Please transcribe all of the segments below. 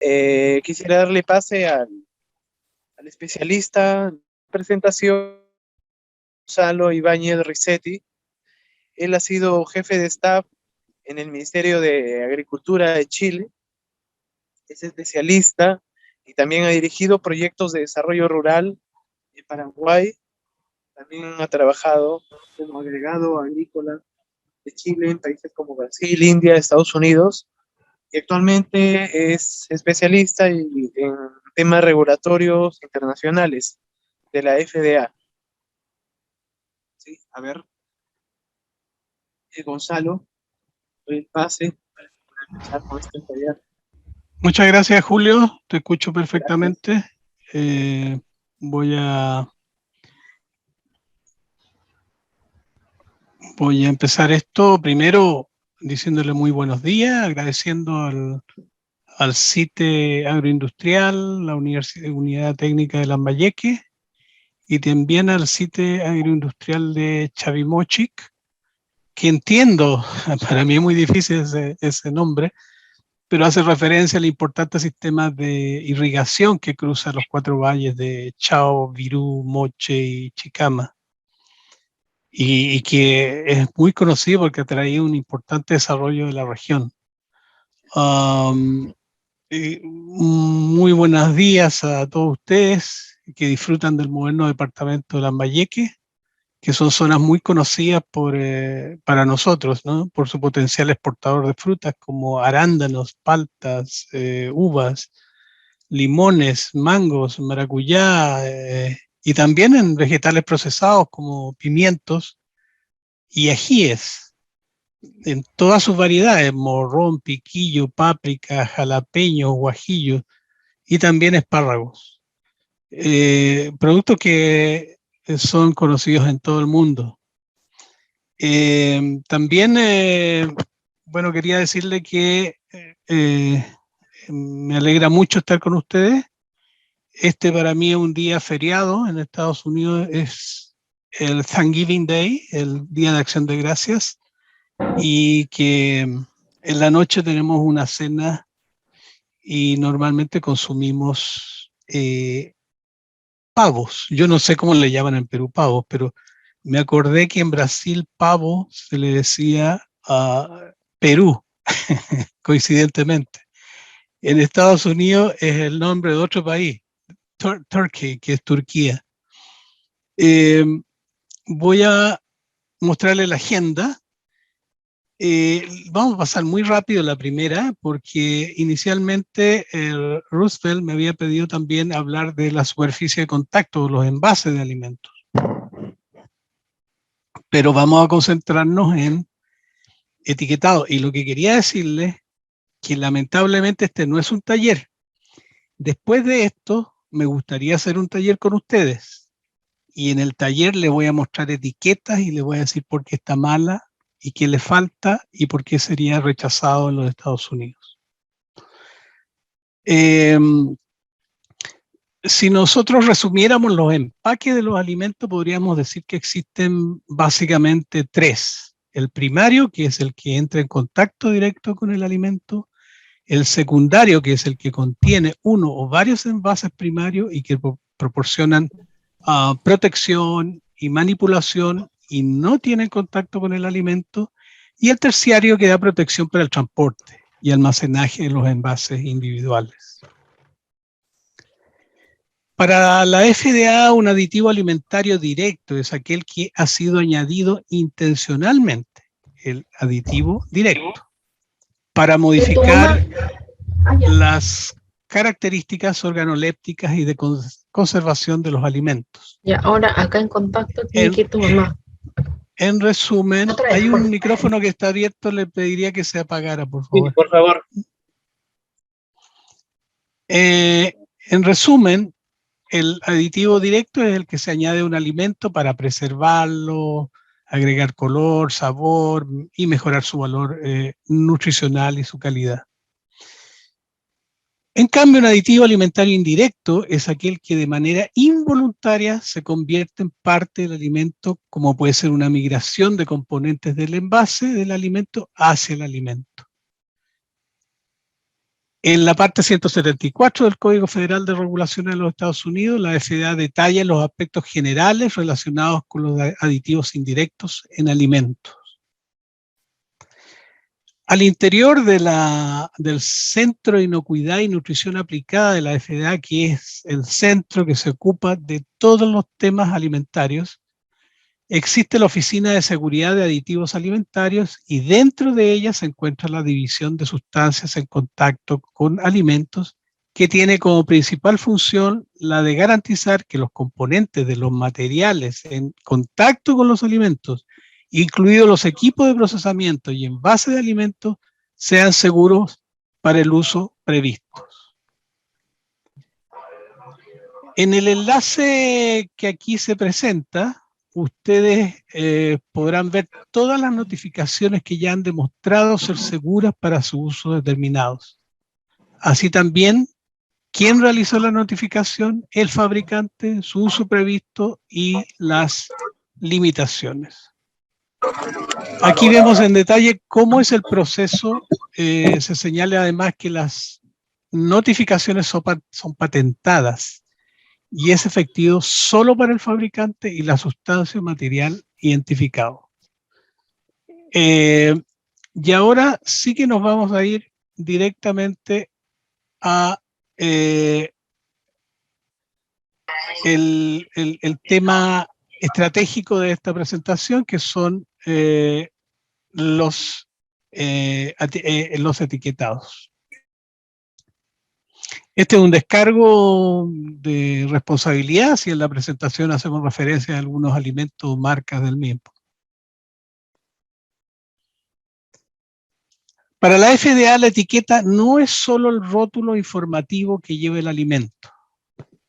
Quisiera darle pase al especialista de presentación, Gonzalo Ibáñez Ricetti. Él ha sido jefe de staff en el Ministerio de Agricultura de Chile, es especialista y también ha dirigido proyectos de desarrollo rural en Paraguay. También ha trabajado como agregado agrícola de Chile en países como Brasil, India, Estados Unidos, y actualmente es especialista en temas regulatorios internacionales de la FDA. Sí, a ver, Gonzalo, doy el pase para empezar con este taller. Muchas gracias, Julio. Te escucho Gracias. perfectamente. Voy a empezar esto primero diciéndole muy buenos días, agradeciendo al CITE Agroindustrial, la Unidad Técnica de Lambayeque, y también al CITE Agroindustrial de Chavimochic, que entiendo, para mí es muy difícil ese nombre, pero hace referencia al importante sistema de irrigación que cruza los 4 valles de Chao, Virú, Moche y Chicama, y que es muy conocido porque ha traído un importante desarrollo de la región. Muy buenos días a todos ustedes que disfrutan del moderno departamento de Lambayeque, que son zonas muy conocidas para nosotros, ¿no? Por su potencial exportador de frutas como arándanos, paltas, uvas, limones, mangos, maracuyá, y también en vegetales procesados como pimientos y ajíes, en todas sus variedades, morrón, piquillo, páprica, jalapeño, guajillo y también espárragos. Productos que son conocidos en todo el mundo. También, bueno, quería decirle que me alegra mucho estar con ustedes. Este para mí es un día feriado en Estados Unidos, es el Thanksgiving Day, el Día de Acción de Gracias, y que en la noche tenemos una cena y normalmente consumimos pavos. Yo no sé cómo le llaman en Perú pavos, pero me acordé que en Brasil pavo se le decía a Perú, coincidentemente. En Estados Unidos es el nombre de otro país, Turkey, que es Turquía. Eh, Voy a mostrarle la agenda. Vamos a pasar muy rápido la primera, porque inicialmente Roosevelt me había pedido también hablar de la superficie de contacto, los envases de alimentos. Pero vamos a concentrarnos en etiquetado. Y lo que quería decirles, que lamentablemente este no es un taller. Después de esto, me gustaría hacer un taller con ustedes. Y en el taller le voy a mostrar etiquetas y le voy a decir por qué está mala y qué le falta y por qué sería rechazado en los Estados Unidos. Si nosotros resumiéramos los empaques de los alimentos, podríamos decir que existen básicamente 3. El primario, que es el que entra en contacto directo con el alimento. El secundario, que es el que contiene uno o varios envases primarios y que proporcionan protección y manipulación y no tienen contacto con el alimento. Y el terciario, que da protección para el transporte y almacenaje de los envases individuales. Para la FDA, un aditivo alimentario directo es aquel que ha sido añadido intencionalmente, el aditivo directo, para modificar las características organolépticas y de conservación de los alimentos. Y ahora acá en contacto tiene que ir tu mamá. En resumen, hay un micrófono que está abierto, le pediría que se apagara, por favor. Sí, por favor. En resumen, el aditivo directo es el que se añade a un alimento para preservarlo, agregar color, sabor y mejorar su valor nutricional y su calidad. En cambio, un aditivo alimentario indirecto es aquel que de manera involuntaria se convierte en parte del alimento, como puede ser una migración de componentes del envase del alimento hacia el alimento. En la parte 174 del Código Federal de Regulaciones de los Estados Unidos, la FDA detalla los aspectos generales relacionados con los aditivos indirectos en alimentos. Al interior del Centro de Inocuidad y Nutrición Aplicada de la FDA, que es el centro que se ocupa de todos los temas alimentarios, existe la Oficina de Seguridad de Aditivos Alimentarios y dentro de ella se encuentra la División de Sustancias en Contacto con Alimentos, que tiene como principal función la de garantizar que los componentes de los materiales en contacto con los alimentos, incluidos los equipos de procesamiento y envase de alimentos, sean seguros para el uso previsto. En el enlace que aquí se presenta, ustedes podrán ver todas las notificaciones que ya han demostrado ser seguras para su uso determinados. Así también, quién realizó la notificación, el fabricante, su uso previsto y las limitaciones. Aquí vemos en detalle cómo es el proceso. Se señala además que las notificaciones son patentadas y es efectivo solo para el fabricante y la sustancia o material identificado. Y ahora sí que nos vamos a ir directamente a el tema estratégico de esta presentación, que son los etiquetados. Este es un descargo de responsabilidad, si en la presentación hacemos referencia a algunos alimentos o marcas del mismo. Para la FDA, la etiqueta no es solo el rótulo informativo que lleva el alimento,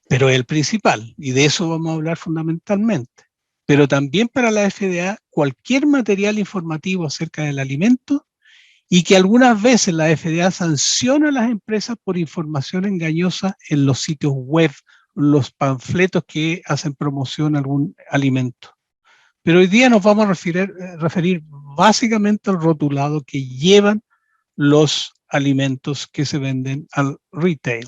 pero es el principal, y de eso vamos a hablar fundamentalmente. Pero también para la FDA, cualquier material informativo acerca del alimento, y que algunas veces la FDA sanciona a las empresas por información engañosa en los sitios web, los panfletos que hacen promoción a algún alimento. Pero hoy día nos vamos a referir básicamente al rotulado que llevan los alimentos que se venden al retail.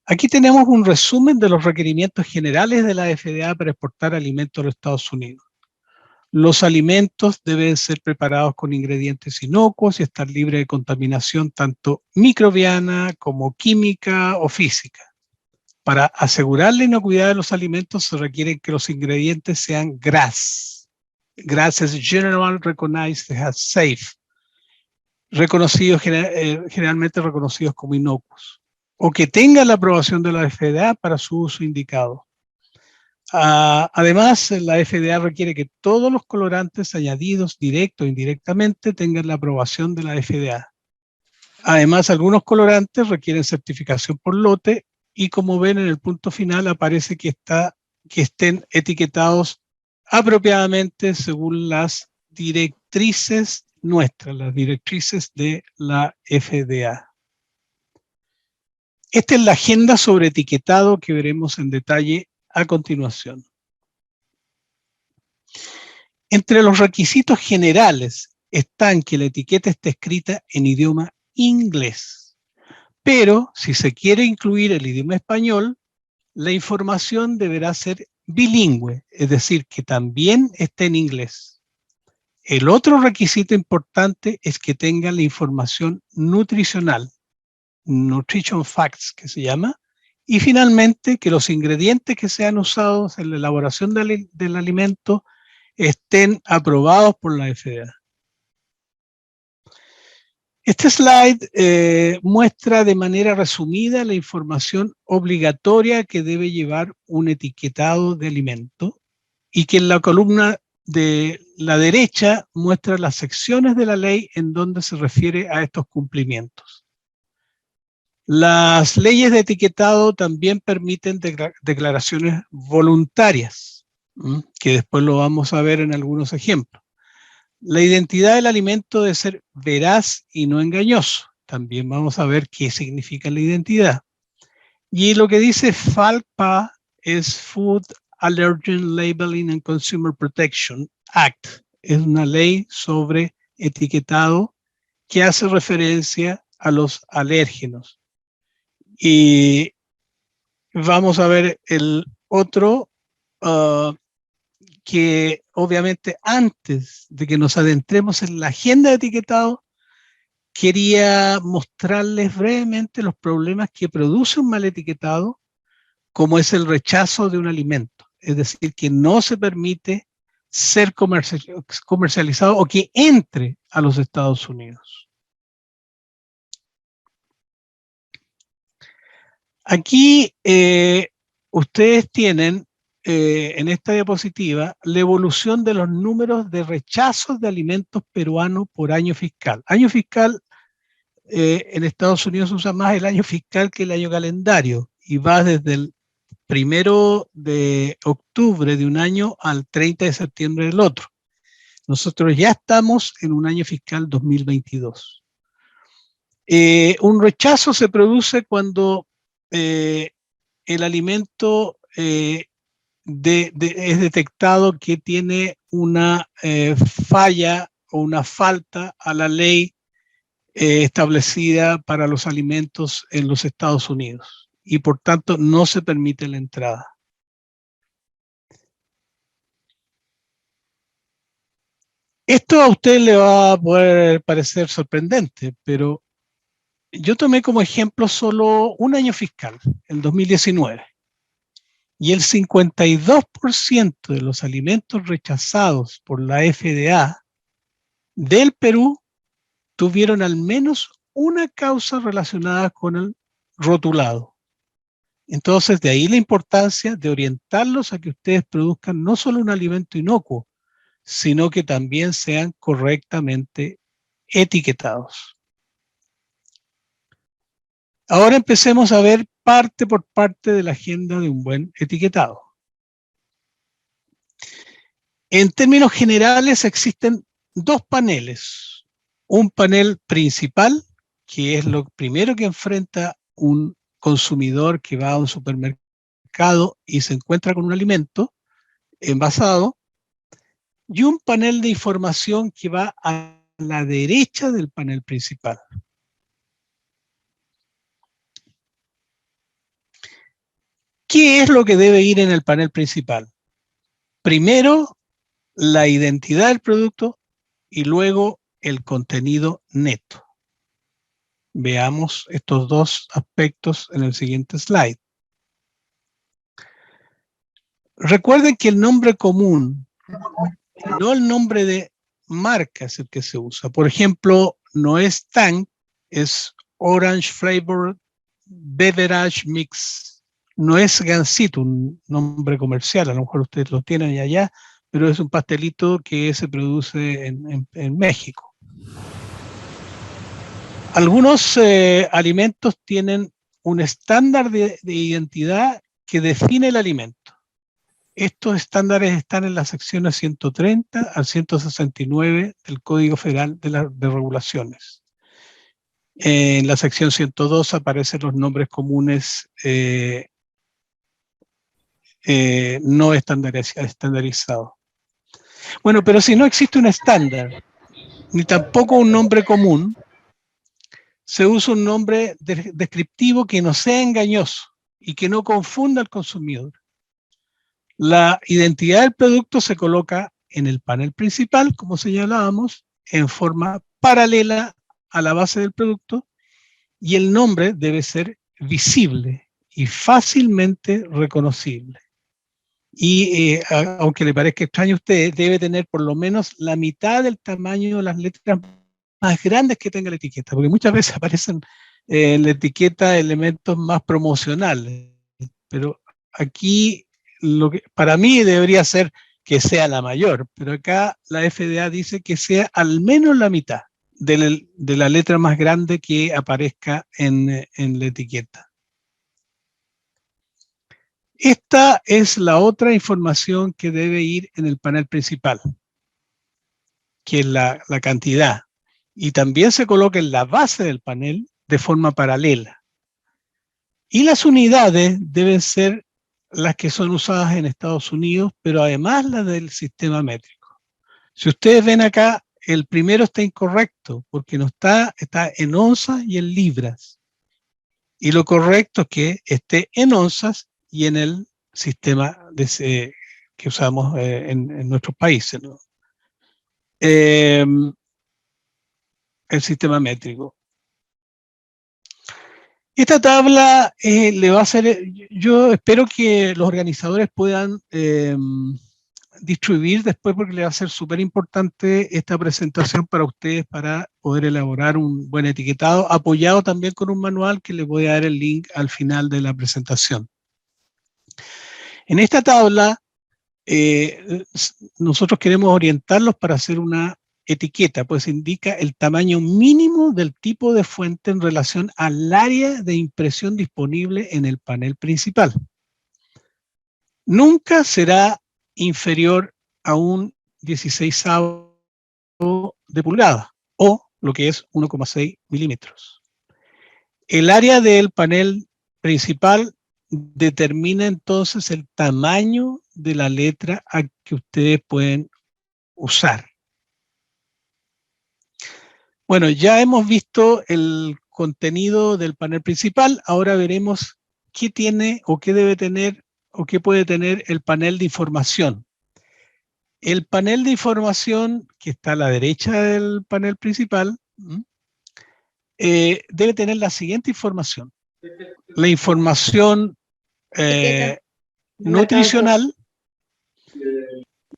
Aquí tenemos un resumen de los requerimientos generales de la FDA para exportar alimentos a los Estados Unidos. Los alimentos deben ser preparados con ingredientes inocuos y estar libres de contaminación tanto microbiana como química o física. Para asegurar la inocuidad de los alimentos se requiere que los ingredientes sean GRAS. GRAS es General Recognized as Safe, generalmente reconocidos como inocuos, o que tengan la aprobación de la FDA para su uso indicado. Además, la FDA requiere que todos los colorantes añadidos directo o indirectamente tengan la aprobación de la FDA. Además, algunos colorantes requieren certificación por lote y, como ven en el punto final, aparece que estén etiquetados apropiadamente según las directrices nuestras, las directrices de la FDA. Esta es la agenda sobre etiquetado que veremos en detalle a continuación. Entre los requisitos generales están que la etiqueta esté escrita en idioma inglés, pero si se quiere incluir el idioma español, la información deberá ser bilingüe, es decir, que también esté en inglés. El otro requisito importante es que tenga la información nutricional, Nutrition Facts que se llama, y finalmente que los ingredientes que sean usados en la elaboración del alimento estén aprobados por la FDA. Este slide muestra de manera resumida la información obligatoria que debe llevar un etiquetado de alimento y que en la columna de la derecha muestra las secciones de la ley en donde se refiere a estos cumplimientos. Las leyes de etiquetado también permiten declaraciones voluntarias, que después lo vamos a ver en algunos ejemplos. La identidad del alimento debe ser veraz y no engañoso. También vamos a ver qué significa la identidad. Y lo que dice FALPA es Food Allergen Labeling and Consumer Protection Act. Es una ley sobre etiquetado que hace referencia a los alérgenos. Y vamos a ver el otro, que obviamente antes de que nos adentremos en la agenda de etiquetado, quería mostrarles brevemente los problemas que produce un mal etiquetado, como es el rechazo de un alimento. Es decir, que no se permite ser comercializado o que entre a los Estados Unidos. Aquí ustedes tienen en esta diapositiva la evolución de los números de rechazos de alimentos peruanos por año fiscal. Año fiscal en Estados Unidos se usa más el año fiscal que el año calendario y va desde el 1 de octubre de un año al 30 de septiembre del otro. Nosotros ya estamos en un año fiscal 2022. Un rechazo se produce cuando el alimento es detectado que tiene una falla o una falta a la ley establecida para los alimentos en los Estados Unidos y por tanto no se permite la entrada. Esto a usted le va a poder parecer sorprendente, pero yo tomé como ejemplo solo un año fiscal, el 2019, y el 52% de los alimentos rechazados por la FDA del Perú tuvieron al menos una causa relacionada con el rotulado. Entonces, de ahí la importancia de orientarlos a que ustedes produzcan no solo un alimento inocuo, sino que también sean correctamente etiquetados. Ahora empecemos a ver parte por parte de la agenda de un buen etiquetado. En términos generales existen dos paneles. Un panel principal, que es lo primero que enfrenta un consumidor que va a un supermercado y se encuentra con un alimento envasado, y un panel de información que va a la derecha del panel principal. ¿Qué es lo que debe ir en el panel principal? Primero, la identidad del producto y luego el contenido neto. Veamos estos dos aspectos en el siguiente slide. Recuerden que el nombre común, no el nombre de marca, es el que se usa. Por ejemplo, no es Tang, es Orange Flavored Beverage Mix. No es Gansito, un nombre comercial, a lo mejor ustedes lo tienen allá, pero es un pastelito que se produce en México. Algunos alimentos tienen un estándar de identidad que define el alimento. Estos estándares están en las secciones 130 al 169 del Código Federal de Regulaciones. En la sección 102 aparecen los nombres comunes no estandarizados. Bueno, pero si no existe un estándar, ni tampoco un nombre común, se usa un nombre descriptivo que no sea engañoso y que no confunda al consumidor. La identidad del producto se coloca en el panel principal, como señalábamos, en forma paralela a la base del producto, y el nombre debe ser visible y fácilmente reconocible. Y aunque le parezca extraño a usted, debe tener por lo menos la mitad del tamaño de las letras más grandes que tenga la etiqueta, porque muchas veces aparecen en la etiqueta elementos más promocionales, pero aquí lo que para mí debería ser que sea la mayor, pero acá la FDA dice que sea al menos la mitad de la letra más grande que aparezca en la etiqueta. Esta es la otra información que debe ir en el panel principal, que es la cantidad. Y también se coloca en la base del panel de forma paralela. Y las unidades deben ser las que son usadas en Estados Unidos, pero además las del sistema métrico. Si ustedes ven acá el primero está incorrecto, porque no está en onzas y en libras. Y lo correcto es que esté en onzas y en el sistema que usamos en nuestros países, ¿no? El sistema métrico. Esta tabla le va a hacer, yo espero que los organizadores puedan distribuir después, porque le va a ser súper importante esta presentación para ustedes, para poder elaborar un buen etiquetado, apoyado también con un manual que les voy a dar el link al final de la presentación. En esta tabla, nosotros queremos orientarlos para hacer una etiqueta, pues indica el tamaño mínimo del tipo de fuente en relación al área de impresión disponible en el panel principal. Nunca será inferior a un 16avo de pulgada, o lo que es 1,6 milímetros. El área del panel principal determina entonces el tamaño de la letra a que ustedes pueden usar. Bueno, ya hemos visto el contenido del panel principal, ahora veremos qué tiene o qué debe tener o qué puede tener el panel de información. El panel de información, que está a la derecha del panel principal, debe tener la siguiente información. La información nutricional,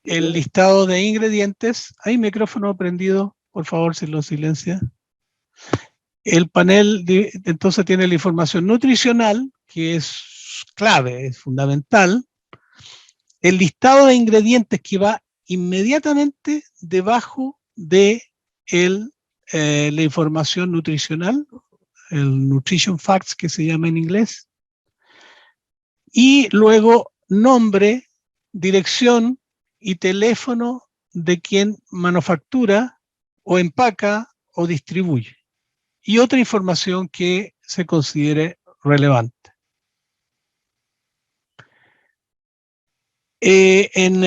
el listado de ingredientes. ¿Hay micrófono prendido? Por favor, si lo silencia. El panel entonces tiene la información nutricional, que es clave, es fundamental. El listado de ingredientes, que va inmediatamente debajo de la información nutricional, el nutrition facts, que se llama en inglés. Y luego nombre, dirección y teléfono de quien manufactura o empaca o distribuye. Y otra información que se considere relevante. En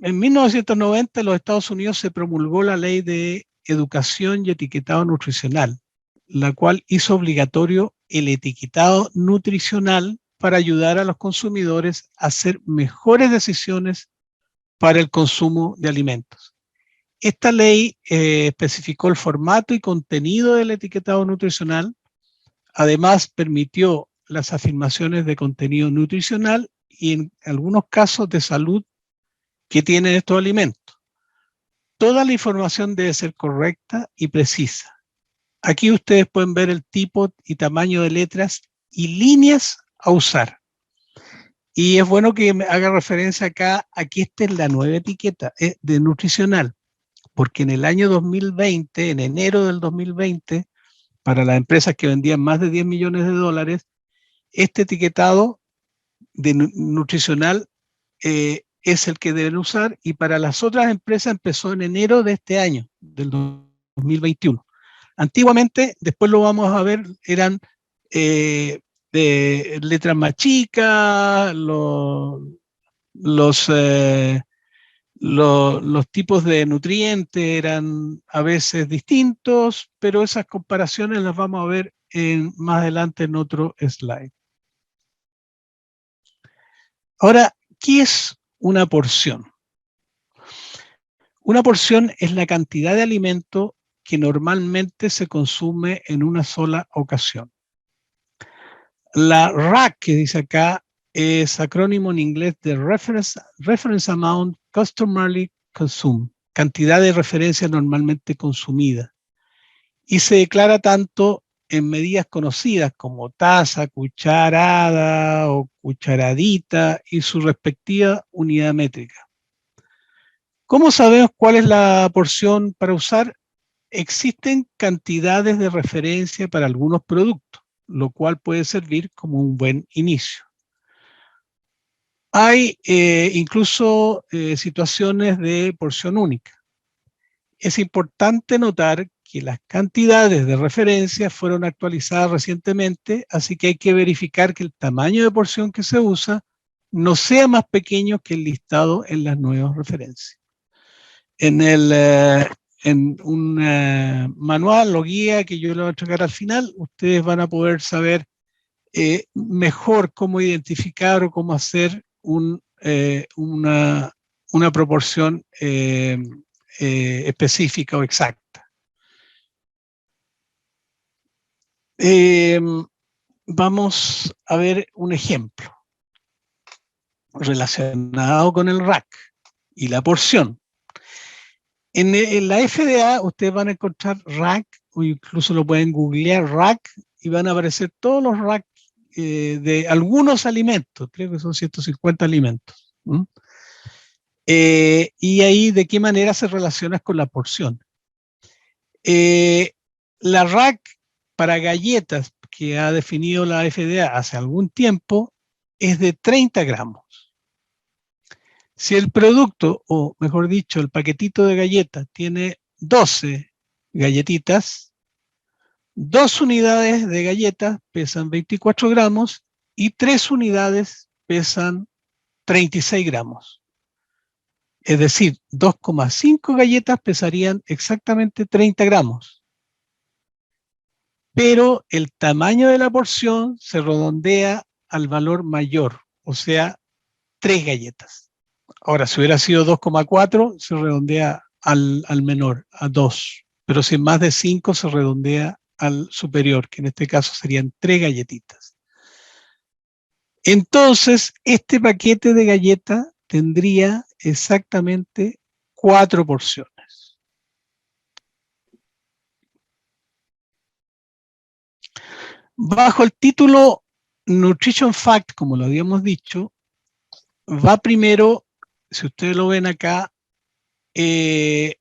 1990 en los Estados Unidos se promulgó la Ley de Educación y Etiquetado Nutricional, la cual hizo obligatorio el etiquetado nutricional para ayudar a los consumidores a hacer mejores decisiones para el consumo de alimentos. Esta ley especificó el formato y contenido del etiquetado nutricional. Además, permitió las afirmaciones de contenido nutricional y en algunos casos de salud que tienen estos alimentos. Toda la información debe ser correcta y precisa. Aquí ustedes pueden ver el tipo y tamaño de letras y líneas a usar. Y es bueno que me haga referencia acá a que esta es la nueva etiqueta de nutricional, porque en el año 2020, en enero del 2020, para las empresas que vendían más de 10 millones de dólares, este etiquetado de nutricional es el que deben usar, y para las otras empresas empezó en enero de este año, del 2021. Antiguamente, después lo vamos a ver, eran de letras más chicas, los tipos de nutrientes eran a veces distintos, pero esas comparaciones las vamos a ver más adelante en otro slide. Ahora, ¿qué es una porción? Una porción es la cantidad de alimento que normalmente se consume en una sola ocasión. La RAC, que dice acá, es acrónimo en inglés de Reference Amount Customarily Consumed, cantidad de referencia normalmente consumida. Y se declara tanto en medidas conocidas como taza, cucharada o cucharadita y su respectiva unidad métrica. ¿Cómo sabemos cuál es la porción para usar? Existen cantidades de referencia para algunos productos, lo cual puede servir como un buen inicio. Hay incluso situaciones de porción única. Es importante notar que las cantidades de referencia fueron actualizadas recientemente, así que hay que verificar que el tamaño de porción que se usa no sea más pequeño que el listado en las nuevas referencias. En en un manual o guía que yo le voy a entregar al final, ustedes van a poder saber mejor cómo identificar o cómo hacer una proporción específica o exacta. Vamos a ver un ejemplo relacionado con el RAC y la porción. En la FDA ustedes van a encontrar RAC, o incluso lo pueden googlear RAC, y van a aparecer todos los RAC de algunos alimentos, creo que son 150 alimentos. Y ahí de qué manera se relaciona con la porción. La RAC para galletas que ha definido la FDA hace algún tiempo es de 30 gramos. Si el producto, o mejor dicho, el paquetito de galletas tiene 12 galletitas, 2 unidades de galletas pesan 24 gramos y 3 unidades pesan 36 gramos. Es decir, 2,5 galletas pesarían exactamente 30 gramos. Pero el tamaño de la porción se redondea al valor mayor, o sea, 3 galletas. Ahora, si hubiera sido 2,4, se redondea al menor, a 2. Pero si es más de 5, se redondea al superior, que en este caso serían 3 galletitas. Entonces, este paquete de galletas tendría exactamente 4 porciones. Bajo el título Nutrition Fact, como lo habíamos dicho, va primero, si ustedes lo ven acá, el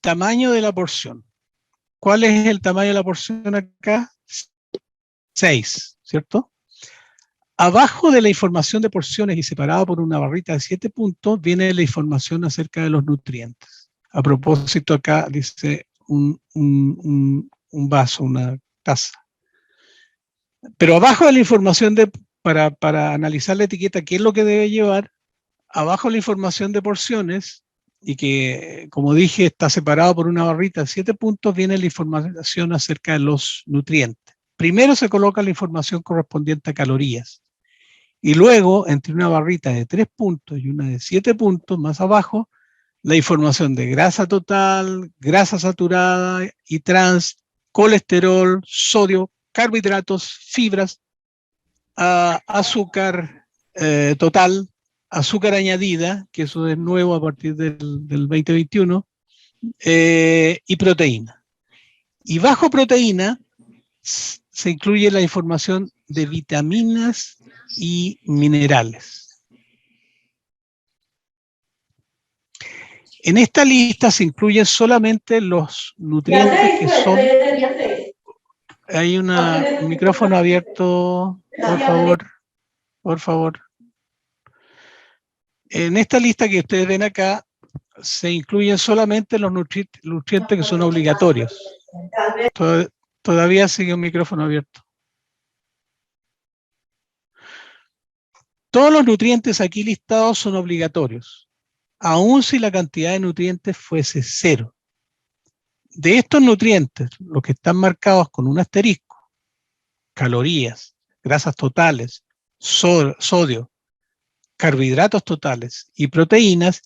tamaño de la porción. ¿Cuál es el tamaño de la porción acá? 6, ¿cierto? Abajo de la información de porciones y separada por una barrita de 7 puntos, viene la información acerca de los nutrientes. A propósito, acá dice un vaso, una taza. Pero abajo de la información para analizar la etiqueta, ¿qué es lo que debe llevar? Abajo la información de porciones, y que, como dije, está separado por una barrita de 7 puntos, viene la información acerca de los nutrientes. Primero se coloca la información correspondiente a calorías. Y luego, entre una barrita de 3 puntos y una de 7 puntos, más abajo, la información de grasa total, grasa saturada y trans, colesterol, sodio, carbohidratos, fibras, azúcar total, azúcar añadida, que eso es nuevo a partir del 2021, y proteína. Y bajo proteína se incluye la información de vitaminas y minerales. En esta lista se incluyen solamente los nutrientes que son... Hay un micrófono abierto, por favor. En esta lista que ustedes ven acá, se incluyen solamente los nutrientes que son obligatorios. Todavía sigue un micrófono abierto. Todos los nutrientes aquí listados son obligatorios, aun si la cantidad de nutrientes fuese 0. De estos nutrientes, los que están marcados con un asterisco, calorías, grasas totales, sodio, carbohidratos totales y proteínas,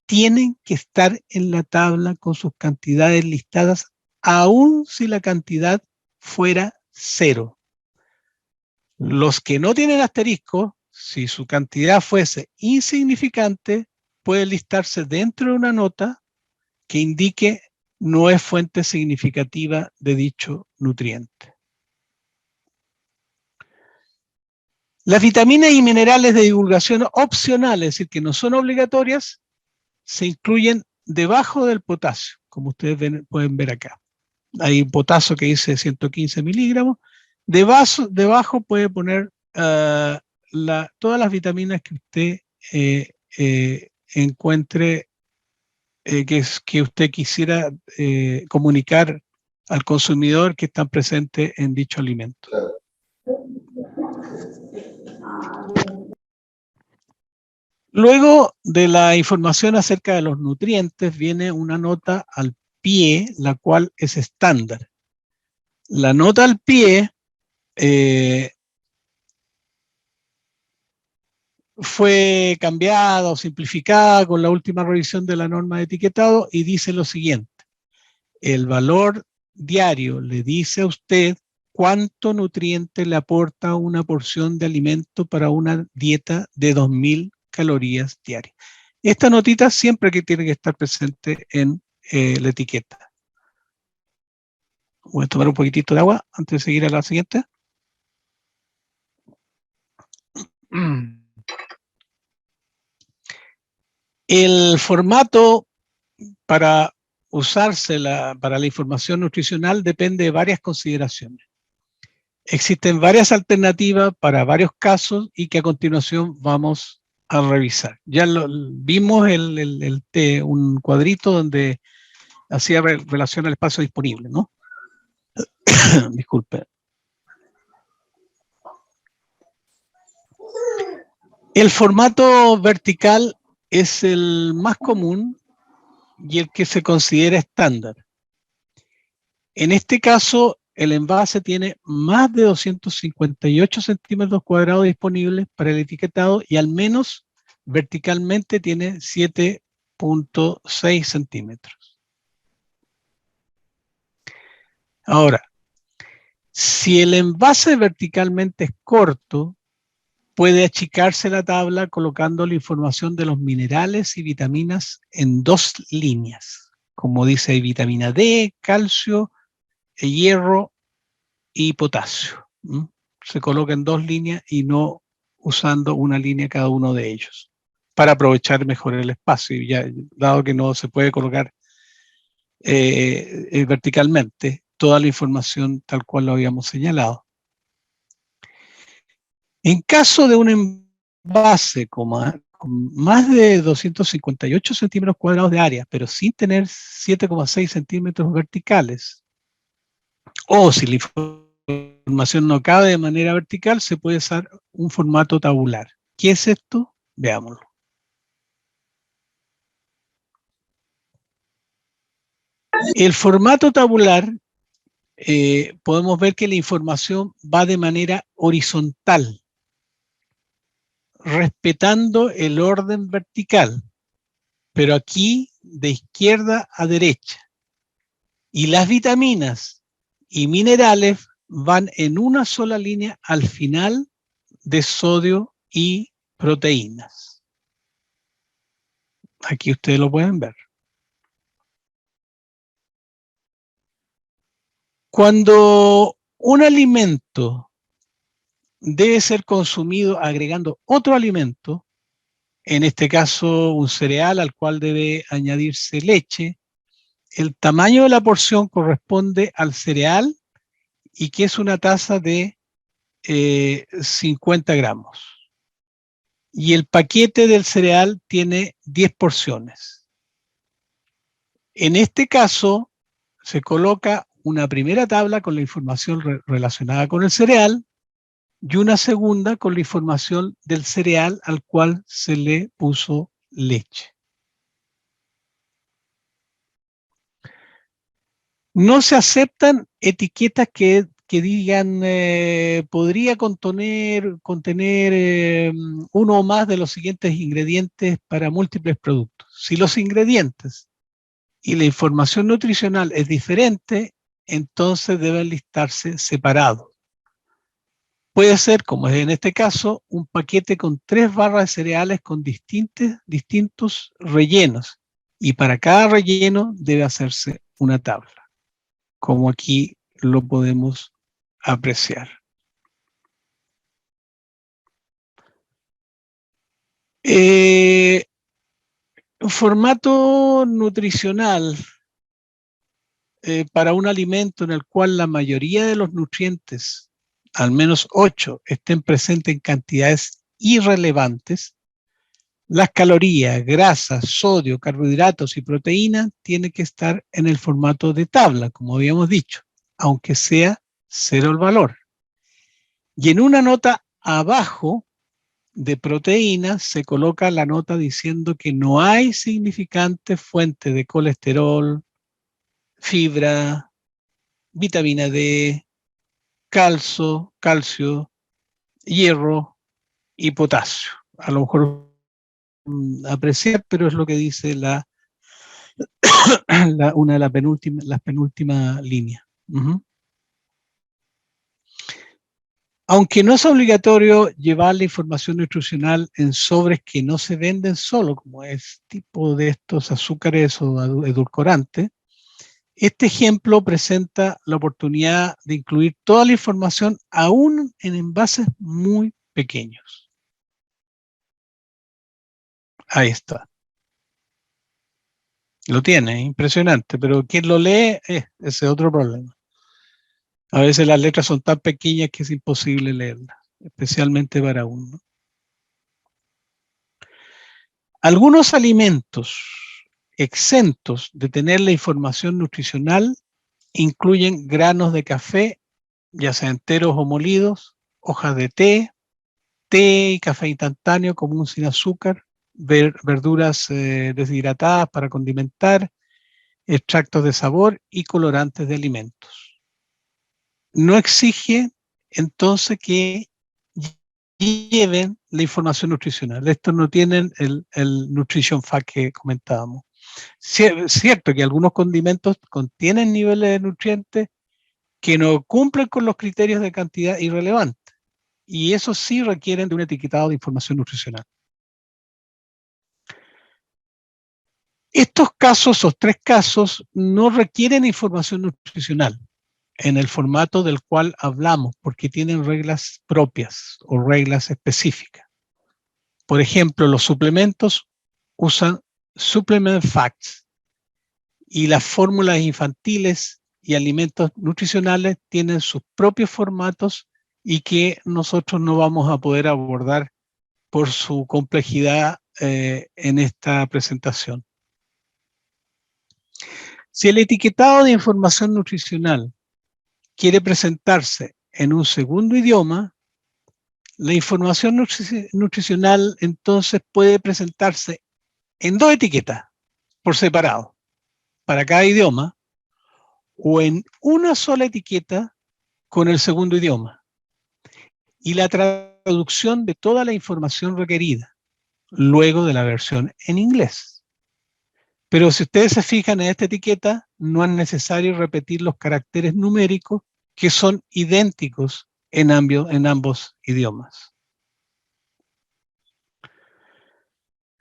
tienen que estar en la tabla con sus cantidades listadas, aun si la cantidad fuera 0. Los que no tienen asterisco, si su cantidad fuese insignificante, puede listarse dentro de una nota que indique no es fuente significativa de dicho nutriente. Las vitaminas y minerales de divulgación opcional, es decir, que no son obligatorias, se incluyen debajo del potasio, como ustedes pueden ver acá. Hay un potasio que dice 115 miligramos. Debajo puede poner todas las vitaminas que usted encuentre, que usted quisiera comunicar al consumidor que están presentes en dicho alimento. Luego de la información acerca de los nutrientes viene una nota al pie, la cual es estándar. La nota al pie fue cambiada o simplificada con la última revisión de la norma de etiquetado y dice lo siguiente: el valor diario le dice a usted cuánto nutriente le aporta una porción de alimento para una dieta de 2000 calorías diarias. Esta notita siempre que tiene que estar presente en la etiqueta. Voy a tomar un poquitito de agua antes de seguir a la siguiente. El formato para usarse para la información nutricional depende de varias consideraciones. Existen varias alternativas para varios casos y que a continuación vamos a revisar. Ya vimos un cuadrito donde hacía relación al espacio disponible, ¿no? Disculpe. El formato vertical es el más común y el que se considera estándar. En este caso, el envase tiene más de 258 centímetros cuadrados disponibles para el etiquetado y al menos verticalmente tiene 7.6 centímetros. Ahora, si el envase verticalmente es corto, puede achicarse la tabla colocando la información de los minerales y vitaminas en 2 líneas. Como dice, vitamina D, calcio, hierro y potasio. Se coloca en 2 líneas y no usando una línea cada uno de ellos, para aprovechar mejor el espacio, ya, dado que no se puede colocar verticalmente toda la información tal cual lo habíamos señalado. En caso de un envase con más de 258 centímetros cuadrados de área, pero sin tener 7,6 centímetros verticales, o si la información no cabe de manera vertical, se puede usar un formato tabular. ¿Qué es esto? Veámoslo. El formato tabular, podemos ver que la información va de manera horizontal, respetando el orden vertical, pero aquí de izquierda a derecha. Y las vitaminas y minerales van en una sola línea al final de sodio y proteínas. Aquí ustedes lo pueden ver. Cuando un alimento debe ser consumido agregando otro alimento, en este caso un cereal al cual debe añadirse leche, el tamaño de la porción corresponde al cereal y que es una taza de 50 gramos. Y el paquete del cereal tiene 10 porciones. En este caso, se coloca una primera tabla con la información relacionada con el cereal y una segunda con la información del cereal al cual se le puso leche. No se aceptan etiquetas que digan podría contener uno o más de los siguientes ingredientes para múltiples productos. Si los ingredientes y la información nutricional es diferente, entonces deben listarse separados. Puede ser, como es en este caso, un paquete con 3 barras de cereales con distintos rellenos. Y para cada relleno debe hacerse una tabla, como aquí lo podemos apreciar. Formato nutricional para un alimento en el cual la mayoría de los nutrientes, al menos 8, estén presentes en cantidades irrelevantes, las calorías, grasas, sodio, carbohidratos y proteínas tienen que estar en el formato de tabla, como habíamos dicho, aunque sea 0 el valor. Y en una nota abajo de proteínas, se coloca la nota diciendo que no hay significante fuente de colesterol, fibra, vitamina D, calcio, hierro y potasio. A lo mejor apreciar, pero es lo que dice una de las penúltimas líneas. Aunque no es obligatorio llevar la información nutricional en sobres que no se venden solo, como es tipo de estos azúcares o edulcorantes, este ejemplo presenta la oportunidad de incluir toda la información aún en envases muy pequeños. Ahí está. Lo tiene, impresionante, pero quien lo lee, ese es otro problema. A veces las letras son tan pequeñas que es imposible leerlas, especialmente para uno. Algunos alimentos exentos de tener la información nutricional incluyen granos de café, ya sea enteros o molidos, hojas de té y café instantáneo común sin azúcar, verduras deshidratadas para condimentar, extractos de sabor y colorantes de alimentos. No exige entonces que lleven la información nutricional. Estos no tienen el nutrition fact que comentábamos. Cierto que algunos condimentos contienen niveles de nutrientes que no cumplen con los criterios de cantidad irrelevante, y eso sí requieren de un etiquetado de información nutricional. Estos tres casos, no requieren información nutricional en el formato del cual hablamos, porque tienen reglas propias o reglas específicas. Por ejemplo, los suplementos usan supplement facts, y las fórmulas infantiles y alimentos nutricionales tienen sus propios formatos y que nosotros no vamos a poder abordar por su complejidad en esta presentación. Si el etiquetado de información nutricional quiere presentarse en un segundo idioma, la información nutricional entonces puede presentarse en dos etiquetas por separado para cada idioma, o en una sola etiqueta con el segundo idioma, y la traducción de toda la información requerida luego de la versión en inglés. Pero si ustedes se fijan en esta etiqueta, no es necesario repetir los caracteres numéricos que son idénticos en ambos idiomas.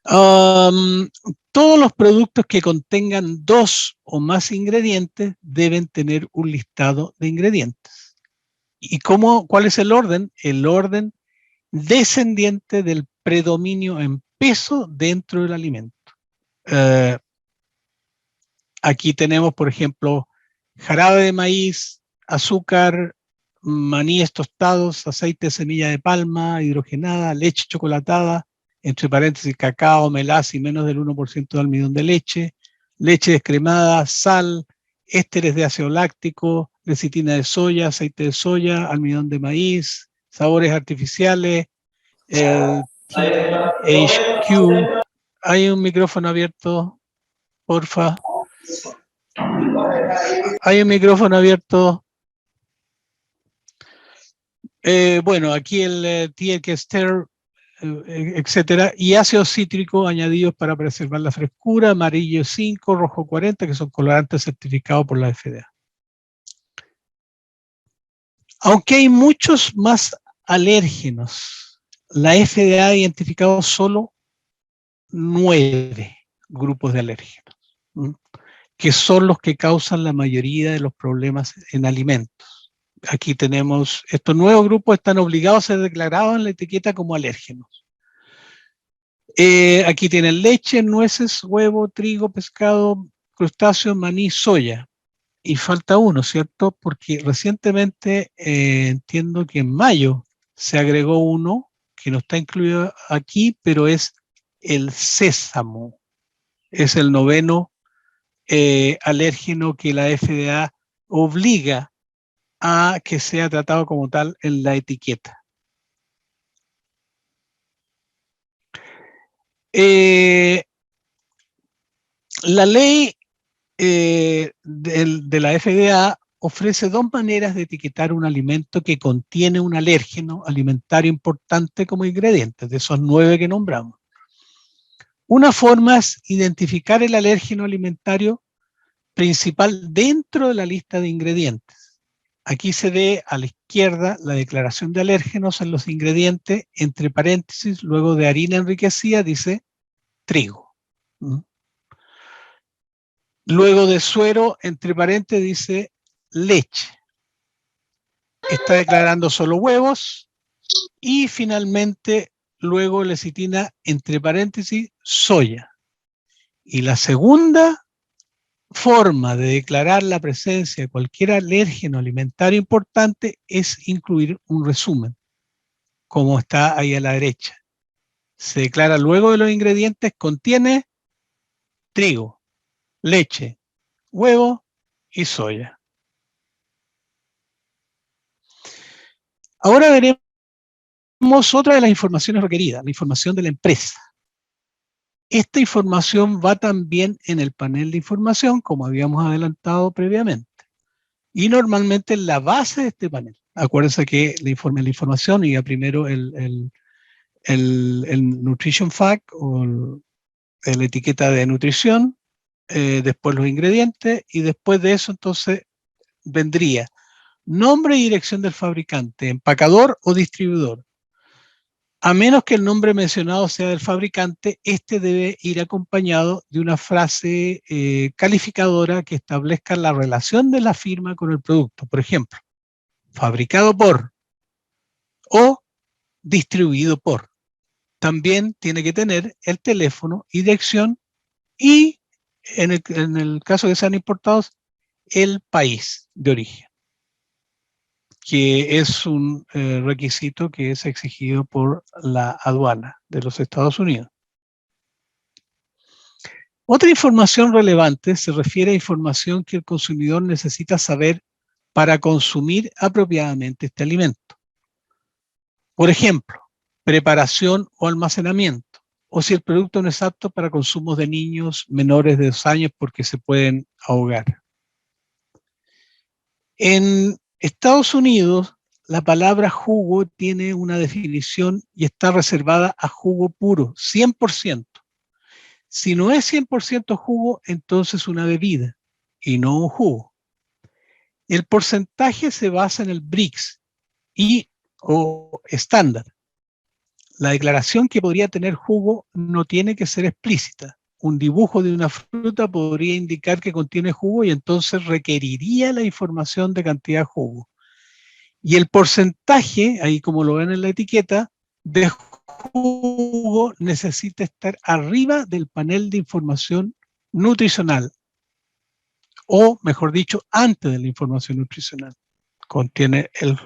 Todos los productos que contengan 2 o más ingredientes deben tener un listado de ingredientes. ¿Y cuál es el orden? El orden descendiente del predominio en peso dentro del alimento. Aquí tenemos, por ejemplo, jarabe de maíz, azúcar, maníes tostados, aceite de semilla de palma, hidrogenada, leche chocolatada, entre paréntesis cacao, melaza y menos del 1% de almidón de leche, leche descremada, sal, ésteres de ácido láctico, lecitina de soya, aceite de soya, almidón de maíz, sabores artificiales, HQ. Hay un micrófono abierto, porfa. Hay un micrófono abierto. Bueno, aquí el TXT, etcétera, y ácidos cítricos añadidos para preservar la frescura, amarillo 5, rojo 40, que son colorantes certificados por la FDA. Aunque hay muchos más alérgenos, la FDA ha identificado solo 9 grupos de alérgenos, que son los que causan la mayoría de los problemas en alimentos. Aquí tenemos, estos nuevos grupos están obligados a ser declarados en la etiqueta como alérgenos. Aquí tienen leche, nueces, huevo, trigo, pescado, crustáceos, maní, soya. Y falta uno, ¿cierto? Porque recientemente entiendo que en mayo se agregó uno que no está incluido aquí, pero es el sésamo. Es el 9º alérgeno que la FDA obliga a que sea tratado como tal en la etiqueta. La ley de la FDA ofrece dos maneras de etiquetar un alimento que contiene un alérgeno alimentario importante como ingrediente, de esos 9 que nombramos. Una forma es identificar el alérgeno alimentario principal dentro de la lista de ingredientes. Aquí se ve a la izquierda la declaración de alérgenos en los ingredientes, entre paréntesis, luego de harina enriquecida, dice trigo. Luego de suero, entre paréntesis, dice leche. Está declarando solo huevos. Y finalmente, luego lecitina, entre paréntesis, soya. Y la segunda forma de declarar la presencia de cualquier alérgeno alimentario importante es incluir un resumen, como está ahí a la derecha. Se declara luego de los ingredientes, contiene trigo, leche, huevo y soya. Ahora veremos otra de las informaciones requeridas, la información de la empresa. Esta información va también en el panel de información, como habíamos adelantado previamente. Y normalmente en la base de este panel. Acuérdense que la información iba primero el Nutrition Fact o la etiqueta de nutrición, después los ingredientes y después de eso entonces vendría nombre y dirección del fabricante, empacador o distribuidor. A menos que el nombre mencionado sea del fabricante, este debe ir acompañado de una frase calificadora que establezca la relación de la firma con el producto. Por ejemplo, fabricado por o distribuido por. También tiene que tener el teléfono y dirección y, en el caso de sean importados, el país de origen, que es un requisito que es exigido por la aduana de los Estados Unidos. Otra información relevante se refiere a información que el consumidor necesita saber para consumir apropiadamente este alimento. Por ejemplo, preparación o almacenamiento, o si el producto no es apto para consumos de niños menores de 2 años porque se pueden ahogar. En Estados Unidos, la palabra jugo tiene una definición y está reservada a jugo puro, 100%. Si no es 100% jugo, entonces una bebida y no un jugo. El porcentaje se basa en el Brix o estándar. La declaración que podría tener jugo no tiene que ser explícita. Un dibujo de una fruta podría indicar que contiene jugo y entonces requeriría la información de cantidad de jugo. Y el porcentaje, ahí como lo ven en la etiqueta, de jugo necesita estar arriba del panel de información nutricional, o mejor dicho, antes de la información nutricional. Contiene el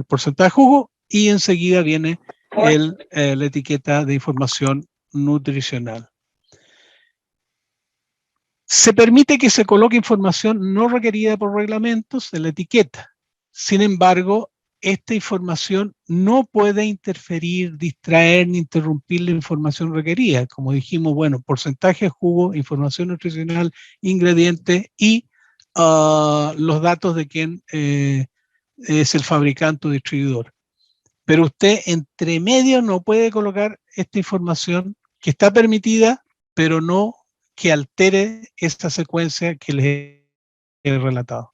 porcentaje de jugo y enseguida viene la etiqueta de información nutricional. Se permite que se coloque información no requerida por reglamentos en la etiqueta. Sin embargo, esta información no puede interferir, distraer ni interrumpir la información requerida. Como dijimos, bueno, porcentaje de jugo, información nutricional, ingredientes y los datos de quién es el fabricante o distribuidor. Pero usted entre medio no puede colocar esta información que está permitida, pero no que altere esta secuencia que les he relatado,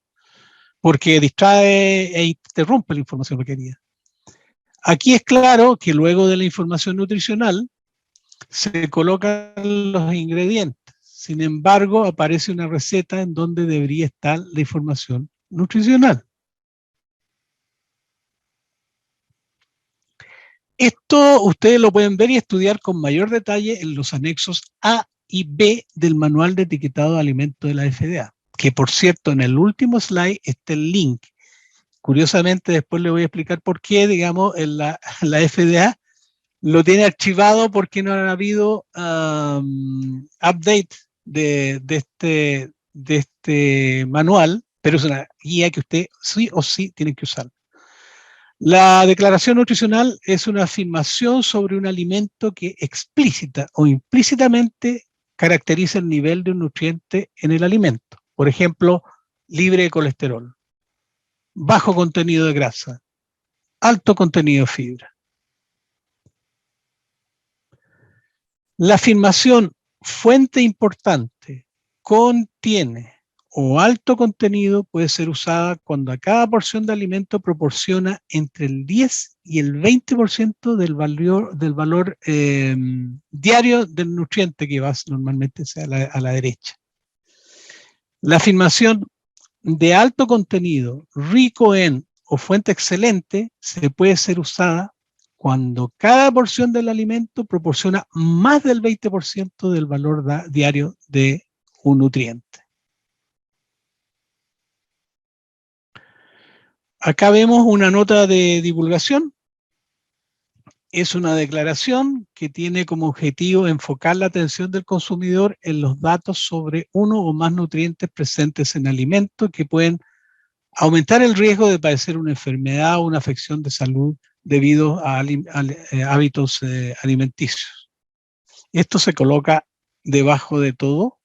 porque distrae e interrumpe la información requerida. Aquí es claro que luego de la información nutricional se colocan los ingredientes. Sin embargo, aparece una receta en donde debería estar la información nutricional. Esto ustedes lo pueden ver y estudiar con mayor detalle en los anexos A y B del manual de etiquetado de alimentos de la FDA, que por cierto en el último slide está el link. Curiosamente después le voy a explicar por qué, digamos, en la FDA lo tiene archivado porque no han habido update de este manual, pero es una guía que usted sí o sí tiene que usar. La declaración nutricional es una afirmación sobre un alimento que explícita o implícitamente caracteriza el nivel de un nutriente en el alimento. Por ejemplo, libre de colesterol, bajo contenido de grasa, alto contenido de fibra. La afirmación fuente importante, contiene o alto contenido puede ser usada cuando a cada porción de alimento proporciona entre el 10 y el 20% del valor diario del nutriente que va normalmente a la derecha. La afirmación de alto contenido, rico en o fuente excelente se puede ser usada cuando cada porción del alimento proporciona más del 20% del valor diario de un nutriente. Acá vemos una nota de divulgación. Es una declaración que tiene como objetivo enfocar la atención del consumidor en los datos sobre uno o más nutrientes presentes en alimentos que pueden aumentar el riesgo de padecer una enfermedad o una afección de salud debido a hábitos alimenticios. Esto se coloca debajo de todo,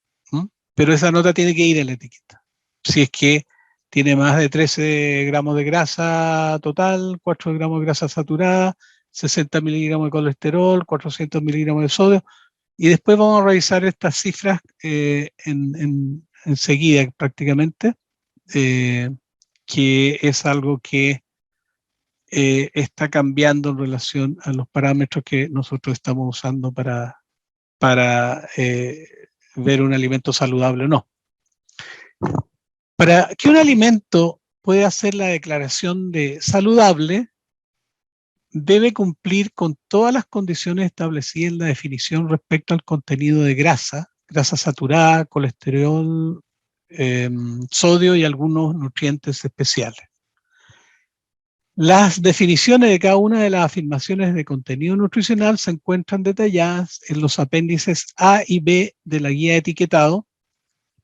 pero esa nota tiene que ir en la etiqueta. Si es que tiene más de 13 gramos de grasa total, 4 gramos de grasa saturada, 60 miligramos de colesterol, 400 miligramos de sodio, y después vamos a revisar estas cifras enseguida prácticamente, que es algo que está cambiando en relación a los parámetros que nosotros estamos usando para ver un alimento saludable o no. Para que un alimento pueda hacer la declaración de saludable, debe cumplir con todas las condiciones establecidas en la definición respecto al contenido de grasa, grasa saturada, colesterol, sodio y algunos nutrientes especiales. Las definiciones de cada una de las afirmaciones de contenido nutricional se encuentran detalladas en los apéndices A y B de la guía de etiquetado,